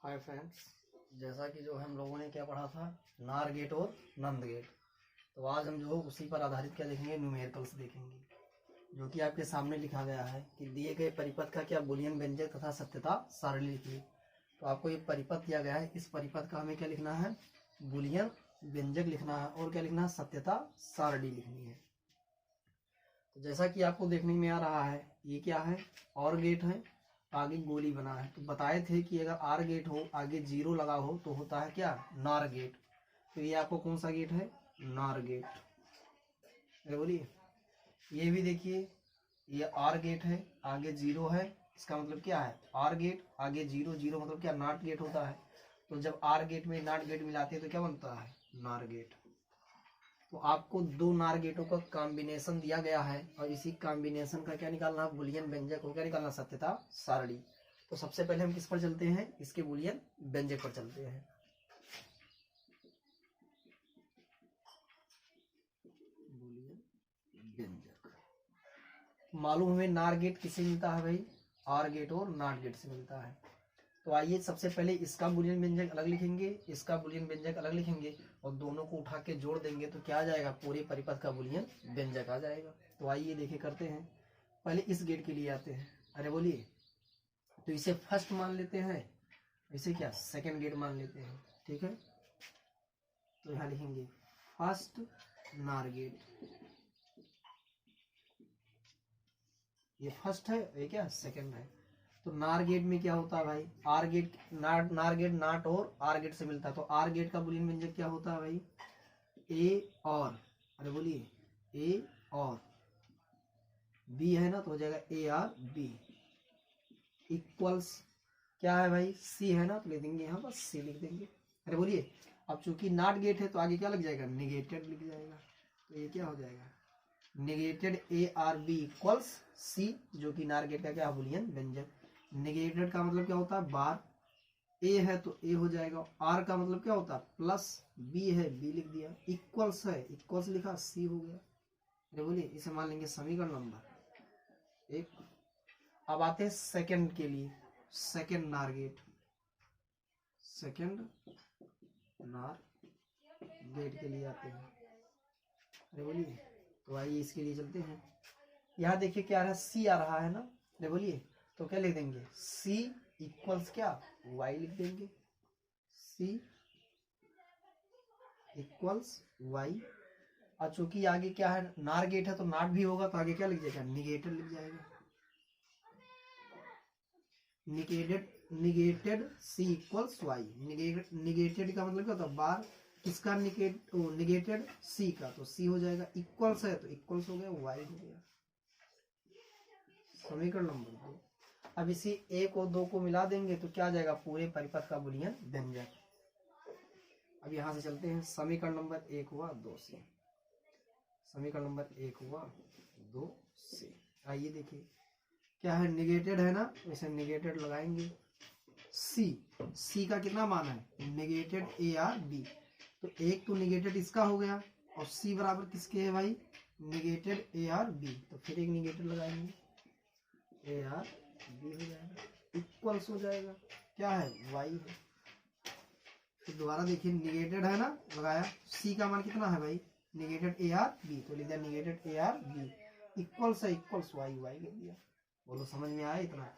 Hi friends, जैसा कि जो हम लोगों ने क्या पढ़ा था, नार गेट और नंद गेट। तो आज हम जो उसी पर आधारित क्या देखेंगे, न्यूमेरिकल्स देखेंगे, जो कि आपके सामने लिखा गया है कि दिए गए परिपथ का क्या बूलियन व्यंजक तथा सत्यता सारणी लिखिए। तो आपको ये परिपथ दिया गया है, इस परिपथ का हमें क्या लिखना है, बूलियन व्यंजक लिखना है और क्या लिखना है, सत्यता सारणी लिखनी है। तो जैसा कि आपको देखने में आ रहा है, ये क्या है, और गेट है, आगे गोली बना है। तो बताए थे कि अगर आर गेट हो, आगे जीरो लगा हो तो होता है क्या, नार गेट। तो ये आपको कौन सा गेट है, नार गेट। बोलिए, ये भी देखिए, ये आर गेट है, आगे जीरो है, इसका मतलब क्या है, आर गेट, आगे जीरो, जीरो मतलब क्या, नॉट गेट होता है। तो जब आर गेट में नॉट गेट मिलाते हैं तो क्या बनता है, नार गेट। तो आपको दो नार गेटों का कॉम्बिनेशन दिया गया है और इसी कॉम्बिनेशन का क्या निकालना, बूलियन व्यंजक को क्या निकालना, सत्यता सारणी। तो सबसे पहले हम किस पर चलते हैं, इसके बूलियन व्यंजक पर चलते हैं। बूलियन व्यंजक मालूम हमें नार गेट किससे मिलता है भाई, आर गेट और नॉट गेट से मिलता है। तो आइए सबसे पहले इसका बूलियन व्यंजक अलग लिखेंगे, इसका बूलियन व्यंजक अलग लिखेंगे और दोनों को उठा के जोड़ देंगे तो क्या आ जाएगा, पूरे परिपथ का बूलियन व्यंजक आ जाएगा। तो आइए देखे करते हैं। पहले इस गेट के लिए आते हैं। अरे बोलिए, तो इसे फर्स्ट मान लेते हैं, इसे क्या सेकंड गेट मान लेते हैं, ठीक है। तो यहाँ लिखेंगे फर्स्ट नार गेट, ये फर्स्ट है, ये क्या सेकंड है। तो नार गेट में क्या होता है भाई, आर गेट, नार गेट नॉट और आर गेट से मिलता है। तो आर गेट का बूलियन व्यंजक क्या होता है भाई, ए और, अरे बोलिए, ए और बी है ना, तो हो जाएगा ए आर बी इक्वल्स क्या है भाई, सी है ना, तो ले देंगे यहाँ बस सी लिख देंगे। अरे बोलिए, अब चूंकि नॉट गेट है तो आगे क्या लग जाएगा, निगेटेड लिख जाएगा। तो ये क्या हो जाएगा, negated A are B equals C, जो कि नार गेट का क्या बूलियन व्यंजक। निगेटेड का मतलब क्या होता है, बार, ए है तो ए हो जाएगा, आर का मतलब क्या होता है प्लस, बी है बी लिख दिया, इक्वल्स है इक्वल्स लिखा, सी हो गया। अरे बोलिए, इसे मान लेंगे समीकरण नंबर एक। अब आते हैं सेकंड के लिए, सेकंड नार गेट, सेकंड नार गेट के लिए आते हैं। अरे बोलिए, तो आइए इसके लिए चलते हैं। यहाँ देखिए क्या आ रहा है, सी आ रहा है ना। अरे बोलिए, तो क्या लिख देंगे, सी इक्वल्स क्या, वाई लिख देंगे, सी इक्वल्स वाई। और चूंकि आगे क्या है, नार गेट है तो नॉट भी होगा, तो आगे क्या लिख जाएगा, निगेटेड लिख जाएगा। निगेटेड सी इक्वल्स वाई। निगेटेड का मतलब क्या होता है, बार, किसका निगेटेड सी का, तो सी हो जाएगा, इक्वल्स है तो इक्वल्स हो गया, वाई हो गया। समीकरण नंबर 2। अब इसी एक और दो को मिला देंगे तो क्या आ जाएगा, पूरे परिपथ का बूलियन व्यंजक। अब यहां से चलते हैं, समीकरण नंबर 1 हुआ 2 से, समीकरण नंबर 1 हुआ 2 से। आइए देखिए क्या है, निगेटेड है ना, इसे निगेटेड लगाएंगे। सी, सी का कितना मान है, निगेटेड ए आर बी, तो एक तो निगेटेड इसका हो गया और सी बराबर किसके है भाई, निगेटेड ए आर बी, तो फिर एक निगेटेड लगाएंगे, ए आर बी हो जाएगा, इक्वल्स हो जाएगा, क्या है, वाई है। फिर दोबारा देखिए, निगेटेड है ना, लगाया, सी का मान कितना है भाई, निगेटेड ए आर बी, तो लिख दिया negated A are B, equals है इक्वल्स वाई, वाई लिख दिया। बोलो समझ में आया इतना।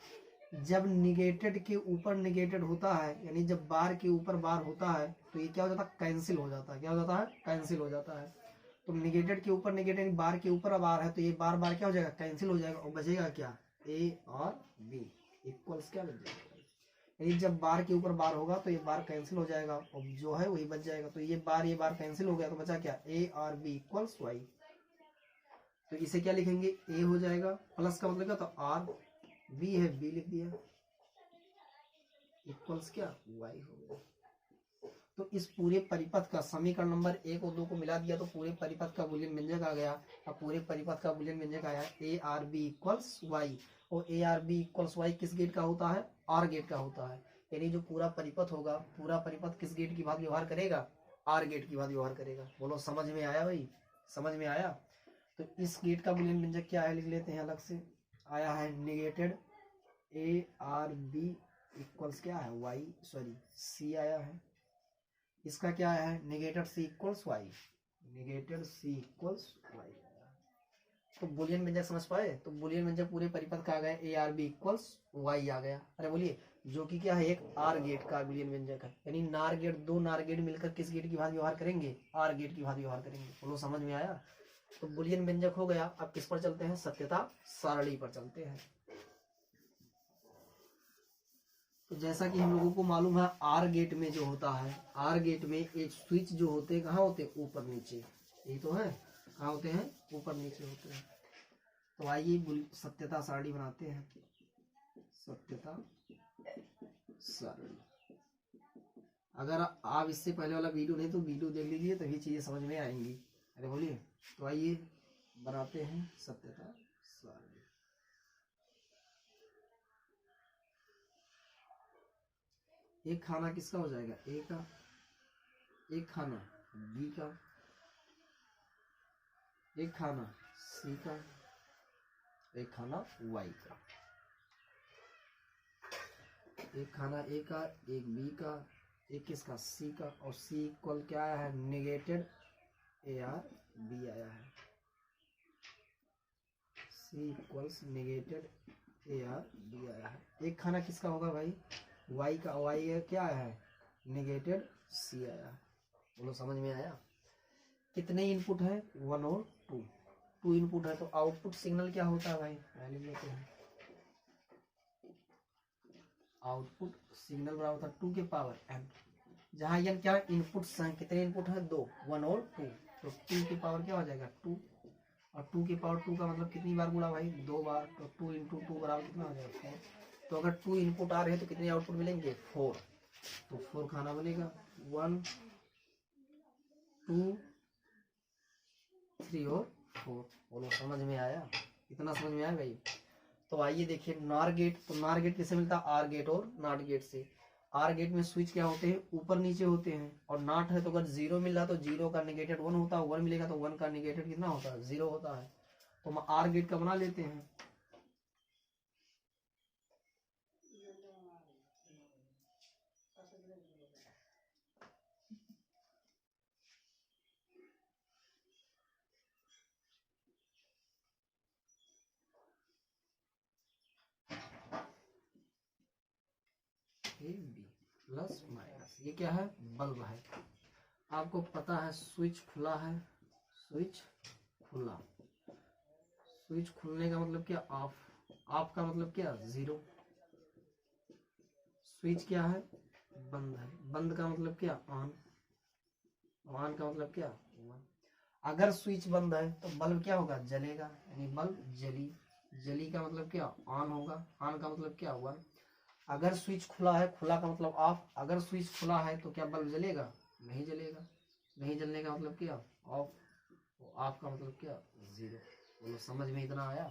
जब निगेटेड के ऊपर निगेटेड होता है, यानी जब बार के ऊपर बार होता है, तो ये क्या हो जाता है, कैंसिल हो जाता है, क्या हो जाता है, कैंसिल हो जाता है। तो निगेटेड के ऊपर निगेटेड, बार के ऊपर बार है तो ये बार बार क्या हो जाएगा, कैंसिल हो जाएगा और बचेगा क्या, ए और बी इक्वल्स क्या लग जाएगा, यानी जब बार के ऊपर बार होगा तो ये बार कैंसिल हो जाएगा और जो है वही बच जाएगा। तो ये बार कैंसिल हो गया तो बचा क्या, ए और बी इक्वल्स वाई। तो इसे क्या लिखेंगे, ए हो जाएगा, प्लस का मतलब क्या, तो आर, बी है बी लिख दिया, इक्वल्स क्या, वाई हो गया। तो इस पूरे परिपथ का समीकरण नंबर 1 और 2 को मिला दिया तो पूरे परिपथ का बूलियन व्यंजक आ गया। अब पूरे परिपथ का बूलियन व्यंजक आया A are B equals Y, और A are B equals Y किस गेट का होता है, आर गेट का होता है। यानी जो पूरा परिपथ होगा, पूरा परिपथ किस गेट की बात व्यवहार करेगा, आर गेट की बात व्यवहार करेगा। बोलो समझ में आया भाई, समझ में आया। तो इस गेट का बूलियन व्यंजक क्या है, लिख लेते हैं अलग से। आया है negated A are B equals क्या है वाई, सॉरी सी आया है। इसका क्या है नेगेटेड सी इक्वल्स वाई, नेगेटेड सी इक्वल्स वाई। तो बुलियन व्यंजक समझ पाए, तो बुलियन व्यंजक पूरे परिपथ का आ गया A are B equals Y आ गया। अरे बोलिए जो कि क्या है एक आर गेट का बुलियन व्यंजक है, यानी नार गेट, दो नार गेट मिलकर किस गेट की भांति व्यवहार करेंगे, आर गेट की भांति व्यवहार करेंगे। बोलो समझ में आया। तो बुलियन व्यंजक हो गया। अब किस पर चलते हैं, सत्यता सारणी पर चलते हैं। तो जैसा कि हम लोगों को मालूम है आर गेट में जो होता है, आर गेट में एक स्विच जो होते हैं कहाँ होते हैं, ऊपर नीचे, यही तो है, कहाँ होते हैं, ऊपर नीचे होते हैं। तो आइए सत्यता सारणी बनाते हैं, सत्यता सारणी। अगर आप इससे पहले वाला वीडियो नहीं तो वीडियो देख लीजिए तभी चीजें समझ में आएंगी। अरे बोलिए, तो आइए बनाते हैं सत्यता सारणी। एक खाना किसका हो जाएगा, ए का, एक खाना बी का, एक खाना सी का, एक खाना वाई का। एक खाना ए का, एक बी का, एक किसका सी का, और सी इक्वल क्या आया है नेगेटेड ए आर बी आया है। C equals negated A are B आया है। एक खाना किसका होगा भाई, वाई का, वाई क्या आया है नेगेटेड सी आया है। बोलो समझ में आया। कितने इनपुट है, 1 और 2, 2 इनपुट है। तो आउटपुट सिग्नल क्या होता है भाई, पहले लेते हैं। आउटपुट सिग्नल बराबर होता है 2 के पावर n, जहाँ n क्या इनपुट्स हैं, कितने इनपुट है 2, 1 और 2। तो 2 की पावर क्या हो जाएगा 2, और 2 की पावर 2 का मतलब कितनी बार गुणा भाई, 2 बार। तो 2 इंटू 2 बराबर कितना हो जाएगा 4। तो अगर 2 इनपुट आ रहे हैं तो कितने आउटपुट मिलेंगे 4। तो 4 खाना बनेगा, 1 2 3 और 4। बोलो समझ में आया, इतना समझ में आया भाई। तो आइए देखिए नार गेट, तो नार गेट किससे मिलता है, आर गेट और नॉट गेट से। आर गेट में स्विच क्या होते हैं, ऊपर नीचे होते हैं, और नॉट है तो अगर 0 मिल रहा तो 0 का नेगेटेड 1 होता है, 1 मिलेगा तो 1 का नेगेटेड कितना होता है 0 होता है। तो हम आर गेट का बना लेते हैं। ए बी प्लस माइनस, ये क्या है बल्ब है। आपको पता है स्विच खुला है, स्विच खुला, स्विच खुलने का मतलब क्या ऑफ, ऑफ का मतलब क्या 0। स्विच क्या है बंद है, बंद का मतलब क्या ऑन, ऑन का मतलब क्या 1। अगर स्विच बंद है तो बल्ब क्या होगा जलेगा, यानी बल्ब जली, जली का मतलब क्या ऑन होगा, ऑन का मतलब क्या 1। अगर स्विच खुला है, खुला का मतलब ऑफ, अगर स्विच खुला है तो क्या बल्ब जलेगा, नहीं जलेगा, नहीं जलने का मतलब क्या ऑफ, ऑफ का मतलब क्या 0। बोलो समझ में इतना आया।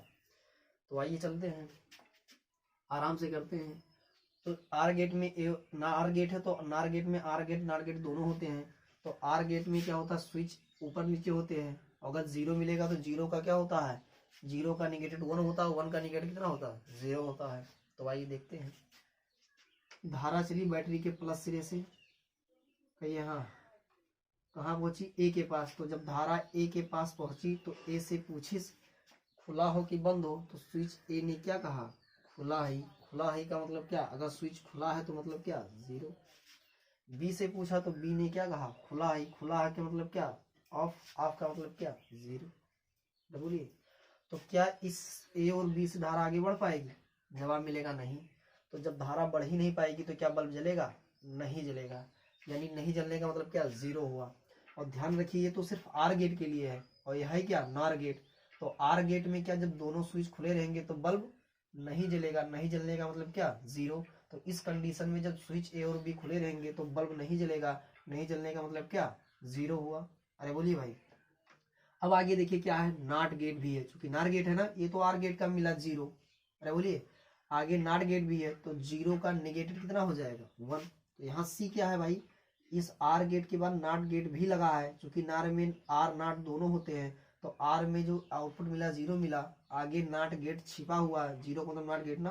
तो आइए चलते हैं, आराम से करते हैं। तो आर गेट में आर गेट है तो नार गेट में आर गेट नार गेट दोनों होते हैं। तो आर गेट में क्या होता है स्विच ऊपर नीचे होते हैं, अगर 0 मिलेगा तो 0 का क्या होता है, 0 का निगेटिव 1 होता है, 1 का निगेटिव कितना होता है 0 होता है। तो आइए देखते हैं, धारा चली बैटरी के प्लस सिरे से, कहिए हाँ कहाँ पहुंची ए के पास। तो जब धारा ए के पास पहुंची तो ए से पूछी खुला हो कि बंद हो, तो स्विच ए ने क्या कहा खुला ही, खुला ही का मतलब क्या, अगर स्विच खुला है तो मतलब क्या 0। बी से पूछा तो बी ने क्या कहा खुला ही, खुला है के मतलब क्या ऑफ, ऑफ का मतलब क्या 0। बोलिए तो क्या इस ए और बी से धारा आगे बढ़ पाएगी, जवाब मिलेगा नहीं। तो जब धारा बढ़ ही नहीं पाएगी तो क्या बल्ब जलेगा, नहीं जलेगा, यानी नहीं जलने का मतलब क्या 0 हुआ। और ध्यान रखिए ये तो सिर्फ आर गेट के लिए है, और यह है क्या नॉर गेट। तो आर गेट में क्या जब दोनों स्विच खुले रहेंगे तो बल्ब नहीं जलेगा, नहीं जलने का मतलब क्या 0। तो इस कंडीशन में जब स्विच ए और बी खुले रहेंगे तो बल्ब नहीं जलेगा, नहीं जलने का मतलब क्या 0 हुआ। अरे बोलिए भाई। अब आगे देखिए क्या है, नॉट गेट भी है, चूंकि नॉट गेट है ना, ये तो आर गेट का मिला 0। अरे बोलिए आगे नॉट गेट भी है तो 0 का नेगेटिव कितना हो जाएगा 1। तो यहाँ सी क्या है भाई, इस आर गेट के बाद नॉट गेट भी लगा है, चूंकि नार में आर नॉट दोनों होते हैं। तो आर में जो आउटपुट मिला 0 मिला, आगे नॉट गेट छिपा हुआ है, 0 का मतलब नॉट गेट ना,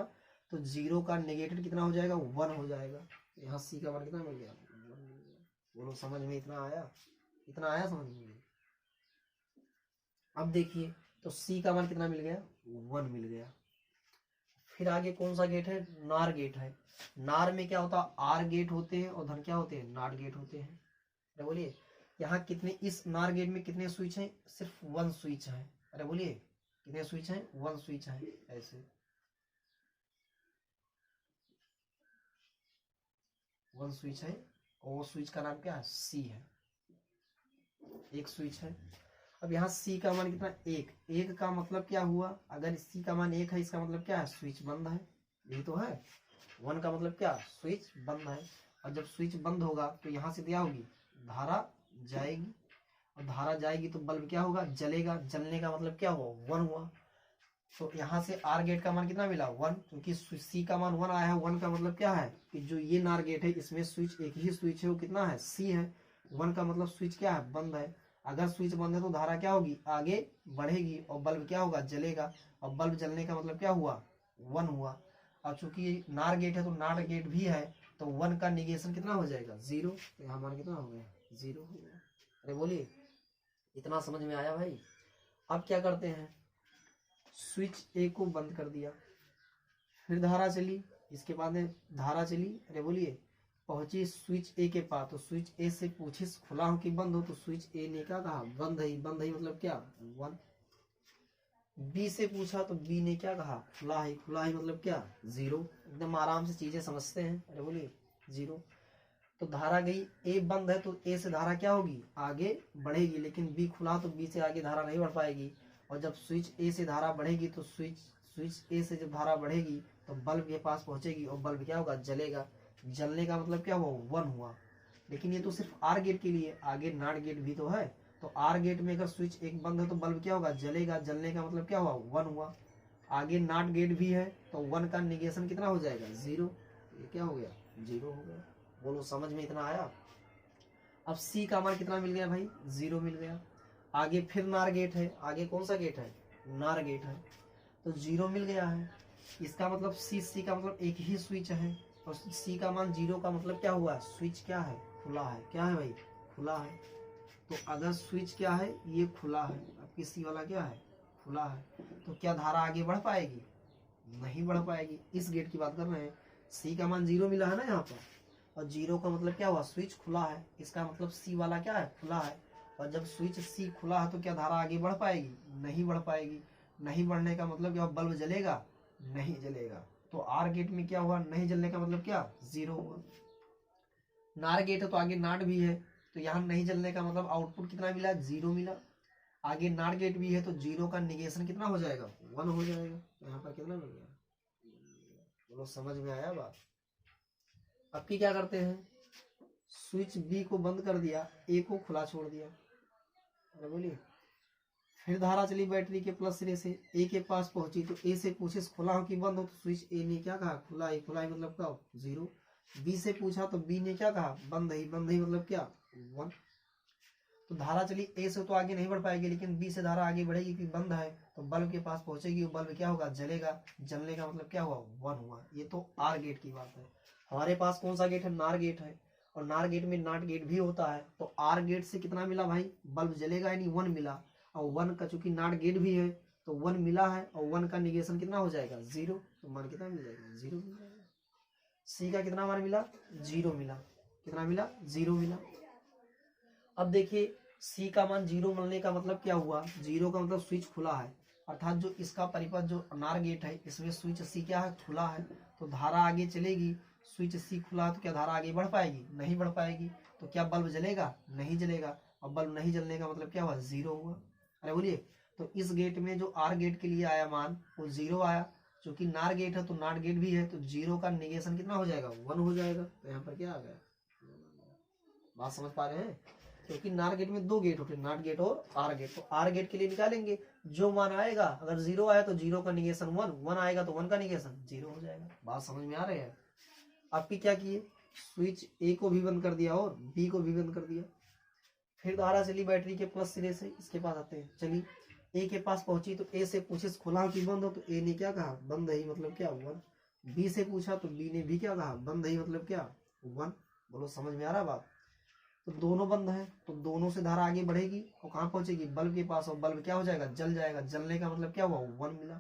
तो तो 0 का नेगेटिव कितना हो जाएगा 1 हो जाएगा। यहाँ सी का मान कितना मिल गया 1 मिल गया। बोलो समझ में इतना आया, इतना आया समझ में। अब देखिए तो सी का मान कितना मिल गया 1 मिल गया। फिर आगे कौन सा गेट है, नार गेट है। नार में क्या होता है, आर गेट होते हैं और धन क्या होते हैं, नाट गेट होते हैं। अरे बोलिए यहाँ कितने, इस नार गेट में कितने स्विच हैं, सिर्फ 1 स्विच है। अरे बोलिए कितने स्विच हैं, 1 स्विच है। ऐसे 1 स्विच है और वो स्विच का नाम क्या है, सी है, एक स्विच है। अब यहाँ सी का मान कितना, 1। 1 का मतलब क्या हुआ, अगर सी का मान 1 है इसका मतलब क्या है, स्विच बंद है, यही तो है। 1 का मतलब क्या, स्विच बंद है। और जब स्विच बंद होगा तो यहाँ से क्या होगी, धारा जाएगी, और धारा जाएगी तो बल्ब क्या होगा, जलेगा। जलने का मतलब क्या हुआ, 1 हुआ। तो यहाँ से आर गेट का मान कितना मिला 1, क्योंकि सी का मान 1 आया है। 1 का मतलब क्या है कि जो ये नार गेट है इसमें स्विच एक ही स्विच है, वो कितना है, सी है। 1 का मतलब स्विच क्या है, बंद है। अगर स्विच बंद है तो धारा क्या होगी, आगे बढ़ेगी और बल्ब क्या होगा, जलेगा। और बल्ब जलने का मतलब क्या हुआ, 1 हुआ। और चूंकि नार गेट है तो नार गेट भी है, तो 1 का निगेशन कितना हो जाएगा, 0। तो यहाँ मान कितना हो गया, 0 हो गया। अरे बोलिए इतना समझ में आया भाई। अब क्या करते हैं, स्विच ए को बंद कर दिया, फिर धारा चली, इसके बाद में धारा चली। अरे बोलिए पहुंची स्विच ए के पास, तो स्विच ए से पूछी खुला हो कि बंद हो, तो स्विच ए ने क्या कहा, बंद है। बंद है मतलब क्या, 1। बी से पूछा तो बी ने क्या कहा, खुला है। खुला है मतलब क्या, 0। एकदम आराम से चीजें समझते हैं। अरे बोलिए 0। तो धारा गई, ए बंद है तो ए से धारा क्या होगी, आगे बढ़ेगी, लेकिन बी खुला तो बी से आगे धारा नहीं बढ़ पाएगी। और जब स्विच ए से धारा बढ़ेगी तो स्विच ए से जब धारा बढ़ेगी तो बल्ब के पास पहुंचेगी और बल्ब क्या होगा, जलेगा। जलने का मतलब क्या हुआ, 1 हुआ। लेकिन ये तो सिर्फ आर गेट के लिए, आगे नाट गेट भी तो है। तो आर गेट में अगर स्विच एक बंद है तो बल्ब क्या होगा, जलेगा। जलने का मतलब क्या हुआ, 1 हुआ। आगे नाट गेट भी है तो 1 का निगेशन कितना हो जाएगा, 0। ये क्या हो गया, 0 हो गया। बोलो समझ में इतना आया। अब सी का मान कितना मिल गया भाई, 0 मिल गया। आगे फिर नार गेट है, आगे कौन सा गेट है, नार गेट है, तो 0 मिल गया है। इसका मतलब सी का मतलब एक ही स्विच है, और सी का मान 0 का मतलब क्या हुआ, स्विच क्या है, खुला है। क्या है भाई, खुला है। तो अगर स्विच क्या है, ये खुला है, आपकी सी वाला क्या है, खुला है, तो क्या धारा आगे बढ़ पाएगी, नहीं बढ़ पाएगी। इस गेट की बात कर रहे हैं। सी का मान 0 मिला है ना यहाँ पर, और 0 का मतलब क्या हुआ, स्विच खुला है। इसका मतलब सी वाला क्या है, खुला है। और जब स्विच सी खुला है तो क्या धारा आगे बढ़ पाएगी, नहीं बढ़ पाएगी। नहीं बढ़ने का मतलब क्या, बल्ब जलेगा, नहीं जलेगा। तो आर गेट में क्या हुआ, नहीं जलने का मतलब क्या, 0 हुआ। नार गेट है तो आगे नाट भी है, तो यहाँ नहीं जलने का मतलब आउटपुट कितना मिला, 0 मिला। आगे नाट गेट भी है तो 0 का निगेशन कितना हो जाएगा, 1 हो जाएगा। तो यहाँ पर कितना मिल गया, बोलो समझ में आया बात। अब की क्या करते हैं, स्विच बी को बंद कर दिया, ए को खुला छोड़ दिया। अरे बोलिए फिर धारा चली बैटरी के प्लस सिरे से, ए के पास पहुंची तो ए से पूछे खुला हो कि बंद हो, तो स्विच ए ने क्या कहा, खुला है। खुला है मतलब क्या, 0। बी से पूछा तो बी ने क्या कहा, बंद है। बंद है मतलब क्या, 1। तो धारा चली ए से तो आगे नहीं बढ़ पाएगी, लेकिन बी से धारा आगे बढ़ेगी कि बंद है, तो बल्ब के पास पहुंचेगी, बल्ब क्या होगा, जलेगा। जलने का मतलब क्या हुआ, 1 हुआ। ये तो आर गेट की बात है। हमारे पास कौन सा गेट है, नार गेट है, और नार गेट में नाट गेट भी होता है। तो आर गेट से कितना मिला भाई, बल्ब जलेगा, यानी 1 मिला। और 1 का चूंकि नाट गेट भी है तो 1 मिला है, और 1 का निगेशन कितना हो जाएगा, 0। तो मान कितना मिल जाएगा, 0 मिल जाएगा। सी का कितना मान मिला, 0 मिला। कितना मिला, 0 मिला। अब देखिए सी का मान 0 मिलने का मतलब क्या हुआ, 0 का मतलब स्विच खुला है, अर्थात जो इसका परिपथ जो नार गेट है इसमें स्विच सी क्या है, खुला है। तो धारा आगे चलेगी, स्विच सी खुला है तो क्या धारा आगे बढ़ पाएगी, नहीं बढ़ पाएगी। तो क्या बल्ब जलेगा, नहीं जलेगा। और बल्ब नहीं जलने का मतलब क्या हुआ, 0 हुआ। अरे बोलिए तो इस गेट में जो आर गेट के लिए आया मान वो 0 आया। क्योंकि नार गेट है तो नाट गेट भी है, तो 0 का निगेशन कितना हो जाएगा, 1 हो जाएगा। तो यहाँ पर क्या आ गया, बात समझ पा रहे हैं। क्योंकि नार गेट में 2 गेट होते हैं, नाट गेट और आर गेट। तो आर गेट के लिए निकालेंगे, जो मान आएगा, अगर 0 आया तो 0 का निगेशन 1, 1 आएगा तो 1 का निगेशन 0 हो जाएगा। बात समझ में आ रही है। आपकी क्या किए, स्विच ए को भी बंद कर दिया और बी को भी बंद कर दिया। फिर धारा चली बैटरी के प्लस सिरे से, इसके पास आते हैं। चली ए के पास पहुंची तो ए से पूछे खुला कि बंद हो, तो ए ने क्या कहा, बंद है, मतलब क्या, 1। बी से पूछा तो बी ने भी क्या कहा, बंद है, मतलब क्या 1। बोलो समझ में आ रहा बात। तो दोनों बंद है तो दोनों से धारा आगे बढ़ेगी और कहाँ पहुंचेगी, बल्ब के पास, और बल्ब क्या हो जाएगा, जल जाएगा। जलने का मतलब क्या हुआ, 1 मिला।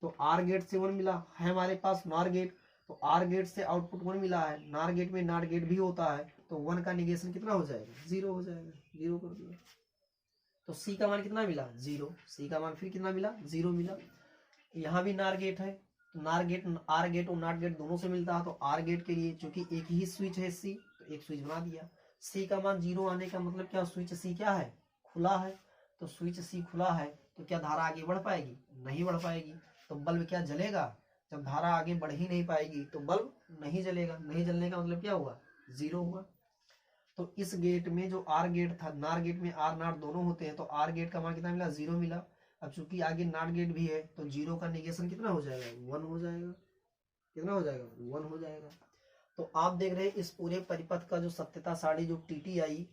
तो आर गेट से 1 मिला है हमारे पास नॉर गेट, तो आर गेट से आउटपुट 1 मिला है। नार गेट में नॉट गेट भी होता है, तो 1 का निगेशन कितना हो जाएगा, 0 हो जाएगा, 0 कर दिया। तो सी का मान कितना मिला, 0। सी का मान फिर कितना मिला, 0 मिला। यहाँ भी नार गेट है, तो नार गेट आर गेट और नॉट गेट दोनों से मिलता है, तो आर गेट के लिए चूंकि एक ही स्विच है सी, तो एक स्विच बना दिया। सी का मान 0 आने का मतलब क्या, स्विच सी क्या है, खुला है। तो स्विच सी खुला है तो क्या धारा आगे बढ़ पाएगी, नहीं बढ़ पाएगी। तो बल्ब क्या जलेगा, जब धारा आगे बढ़ ही नहीं पाएगी तो बल्ब नहीं जलेगा। नहीं जलने का मतलब क्या हुआ, 0 हुआ। तो इस गेट में जो आर गेट था, नार गेट में आर नार दोनों होते हैं, तो आर गेट का मान कितना मिला, 0 मिला। अब चूंकि आगे नॉट गेट भी है तो 0 का निगेशन कितना हो जाएगा, 1 हो जाएगा। कितना हो जाएगा, 1 हो जाएगा। तो आप देख रहे हैं इस पूरे परिपथ का जो सत्यता सारणी जो टीटी आई,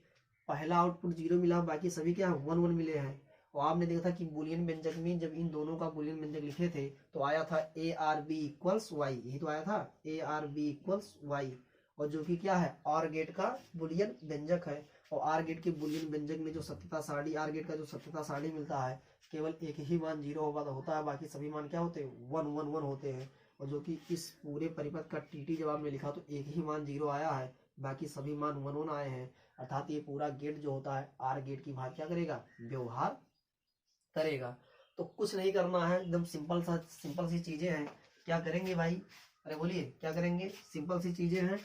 पहला आउटपुट 0 मिला, बाकी सभी क्या 1 1 मिले हैं। और आपने देखा था कि बुलियन व्यंजक में जब इन दोनों का बुलियन व्यंजक लिखे थे तो आया था A are B equals Y, यही तो आया था, A are B equals Y. और जो कि क्या है, आर गेट का बुलियन व्यंजक है। और आर गेट के बुलियन व्यंजक में जो सत्यता सारणी, आर गेट का जो सत्यता सारणी मिलता है, केवल एक ही मान 0 होता है, बाकी सभी मान क्या होते हैं, 1 1 1 होते हैं। और जो कि इस पूरे परिपथ का टीटी जब आपने लिखा तो एक ही मान 0 आया है, बाकी सभी मान 1 1 आए हैं। अर्थात ये पूरा गेट जो होता है आर गेट की भांति क्या करेगा, व्यवहार करेगा। तो कुछ नहीं करना है, एकदम सिंपल सी चीजें हैं। क्या करेंगे भाई, अरे बोलिए क्या करेंगे, सिंपल सी चीजें हैं।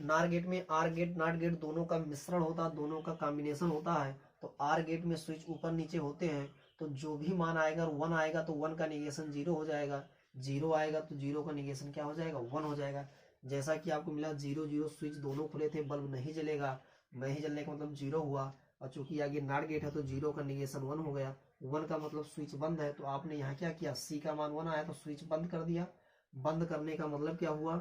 नार गेट में आर गेट नॉट गेट दोनों का मिश्रण होता है, दोनों का कॉम्बिनेशन होता है। तो आर गेट में स्विच ऊपर नीचे होते हैं, तो जो भी मान आएगा 1 आएगा तो 1 का निगेशन 0 हो जाएगा। 0 आएगा तो 0 का निगेशन क्या हो जाएगा, 1 हो जाएगा। जैसा कि आपको मिला 0 0, स्विच दोनों खुले थे, बल्ब नहीं जलेगा, नहीं जलने का मतलब 0 हुआ। और चूंकि आगे नॉट गेट है तो 0 का निगेशन 1 हो गया। 1 का मतलब स्विच बंद है, तो आपने यहाँ क्या किया, सी का मान 1 आया तो स्विच बंद कर दिया। बंद करने का मतलब क्या हुआ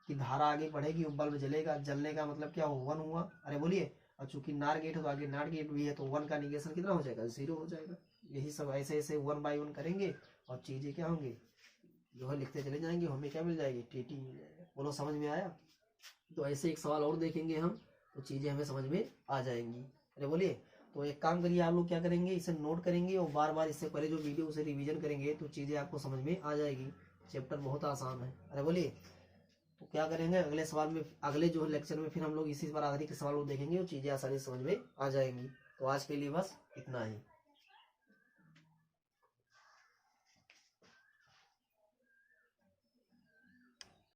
कि धारा आगे बढ़ेगी और बल्ब जलेगा। जलने का मतलब क्या हुआ, 1 हुआ। अरे बोलिए, और चूंकि नार गेट है तो आगे नाट गेट भी है, तो 1 का निगेशन कितना हो जाएगा, 0 हो जाएगा। यही सब ऐसे ऐसे 1 बाय 1 करेंगे और चीजें क्या होंगी, जो है लिखते चले जाएंगे, हमें क्या मिल जाएगी, टीटी मिल जाएगा। बोलो समझ में आया। तो ऐसे एक सवाल और देखेंगे हम, तो चीजें हमें समझ में आ जाएंगी। अरे बोलिए, तो एक काम करिए, आप लोग क्या करेंगे, इसे नोट करेंगे और बार बार इससे पहले जो वीडियो उसे रिवीजन करेंगे, तो चीजें आपको समझ में आ जाएगी। चैप्टर बहुत आसान है। अरे बोलिए, तो क्या करेंगे, अगले सवाल में, अगले जो लेक्चर में फिर हम लोग इसी पर आधारित सवाल देखेंगे और चीजें आसानी से समझ में आ जाएंगी। तो आज के लिए बस इतना ही।